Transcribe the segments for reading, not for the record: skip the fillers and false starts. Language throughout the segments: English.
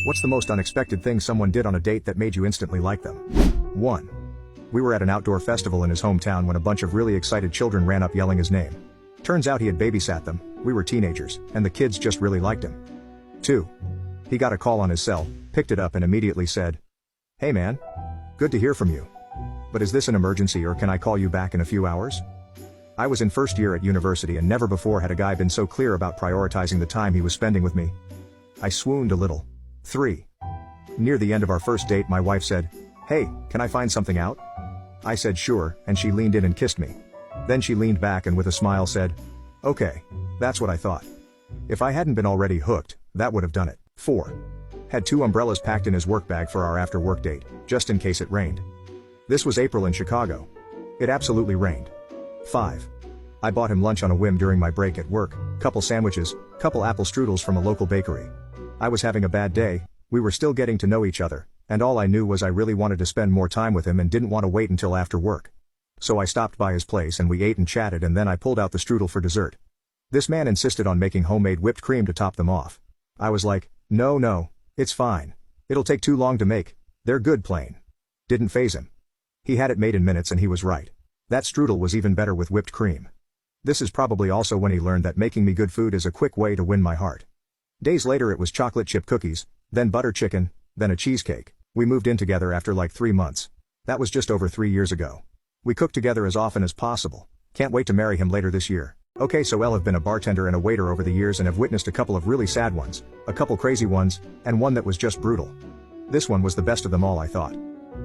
What's the most unexpected thing someone did on a date that made you instantly like them? 1. We were at an outdoor festival in his hometown when a bunch of really excited children ran up yelling his name. Turns out he had babysat them, we were teenagers, and the kids just really liked him. 2. He got a call on his cell, picked it up and immediately said, "Hey man. Good to hear from you. But is this an emergency or can I call you back in a few hours?" I was in first year at university and never before had a guy been so clear about prioritizing the time he was spending with me. I swooned a little. 3. Near the end of our first date my wife said, "Hey, can I find something out?" I said sure, and she leaned in and kissed me. Then she leaned back and with a smile said, "Okay, that's what I thought." If I hadn't been already hooked, that would have done it. 4. Had 2 umbrellas packed in his work bag for our after work date, just in case it rained. This was April in Chicago. It absolutely rained. 5. I bought him lunch on a whim during my break at work, couple sandwiches, couple apple strudels from a local bakery. I was having a bad day, we were still getting to know each other, and all I knew was I really wanted to spend more time with him and didn't want to wait until after work. So I stopped by his place and we ate and chatted and then I pulled out the strudel for dessert. This man insisted on making homemade whipped cream to top them off. I was like, no, it's fine. It'll take too long to make, they're good plain. Didn't faze him. He had it made in minutes and he was right. That strudel was even better with whipped cream. This is probably also when he learned that making me good food is a quick way to win my heart. Days later it was chocolate chip cookies, then butter chicken, then a cheesecake. We moved in together after like 3 months. That was just over 3 years ago. We cook together as often as possible. Can't wait to marry him later this year. Okay, so I've been a bartender and a waiter over the years and have witnessed a couple of really sad ones, a couple crazy ones, and one that was just brutal. This one was the best of them all I thought.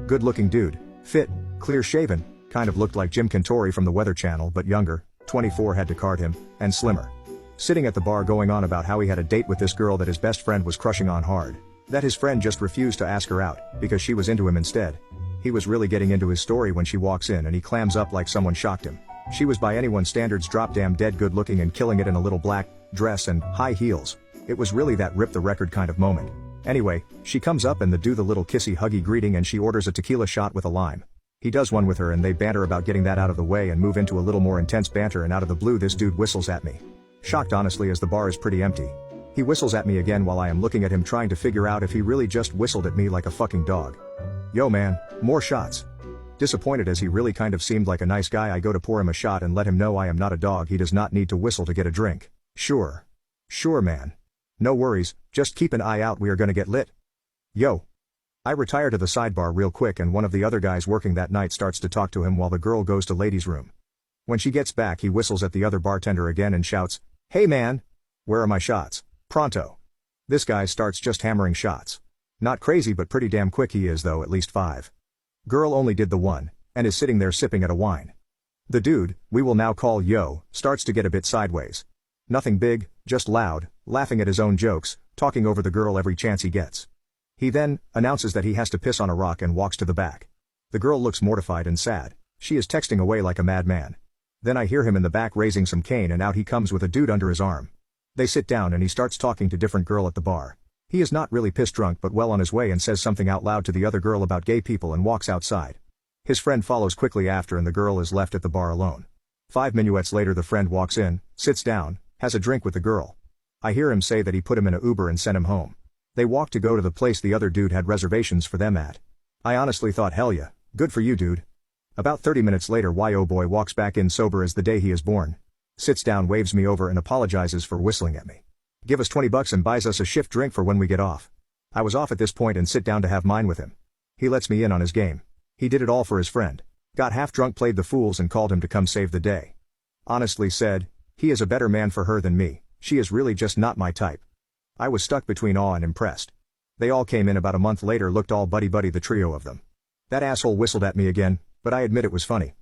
Good looking dude, fit, clear shaven, kind of looked like Jim Cantore from the Weather Channel but younger, 24 had to card him, and slimmer. Sitting at the bar going on about how he had a date with this girl that his best friend was crushing on hard. That his friend just refused to ask her out, because she was into him instead. He was really getting into his story when she walks in and he clams up like someone shocked him. She was by anyone's standards drop damn dead good looking and killing it in a little black dress and high heels. It was really that rip the record kind of moment. Anyway, she comes up and do the little kissy huggy greeting and she orders a tequila shot with a lime. He does one with her and they banter about getting that out of the way and move into a little more intense banter and out of the blue this dude whistles at me. Shocked honestly as the bar is pretty empty. He whistles at me again while I am looking at him trying to figure out if he really just whistled at me like a fucking dog. Yo man, more shots. Disappointed as he really kind of seemed like a nice guy I go to pour him a shot and let him know I am not a dog he does not need to whistle to get a drink. Sure man. No worries, just keep an eye out we are gonna get lit. Yo. I retire to the sidebar real quick and one of the other guys working that night starts to talk to him while the girl goes to ladies' room. When she gets back he whistles at the other bartender again and shouts, "Hey man! Where are my shots? Pronto." This guy starts just hammering shots. Not crazy but pretty damn quick he is though, at least 5. Girl only did the 1, and is sitting there sipping at a wine. The dude, we will now call Yo, starts to get a bit sideways. Nothing big, just loud, laughing at his own jokes, talking over the girl every chance he gets. He then announces that he has to piss on a rock and walks to the back. The girl looks mortified and sad. She is texting away like a madman. Then I hear him in the back raising some cane and out he comes with a dude under his arm. They sit down and he starts talking to different girl at the bar. He is not really piss drunk but well on his way and says something out loud to the other girl about gay people and walks outside. His friend follows quickly after and the girl is left at the bar alone. 5 minuets later the friend walks in, sits down, has a drink with the girl. I hear him say that he put him in an Uber and sent him home. They walk to go to the place the other dude had reservations for them at. I honestly thought hell yeah, good for you dude. About 30 minutes later Yo boy walks back in sober as the day he is born. Sits down, waves me over and apologizes for whistling at me. Give us $20 and buys us a shift drink for when we get off. I was off at this point and sit down to have mine with him. He lets me in on his game. He did it all for his friend. Got half drunk, played the fools and called him to come save the day. Honestly said, he is a better man for her than me, she is really just not my type. I was stuck between awe and impressed. They all came in about a month later, looked all buddy the trio of them. That asshole whistled at me again, but I admit it was funny.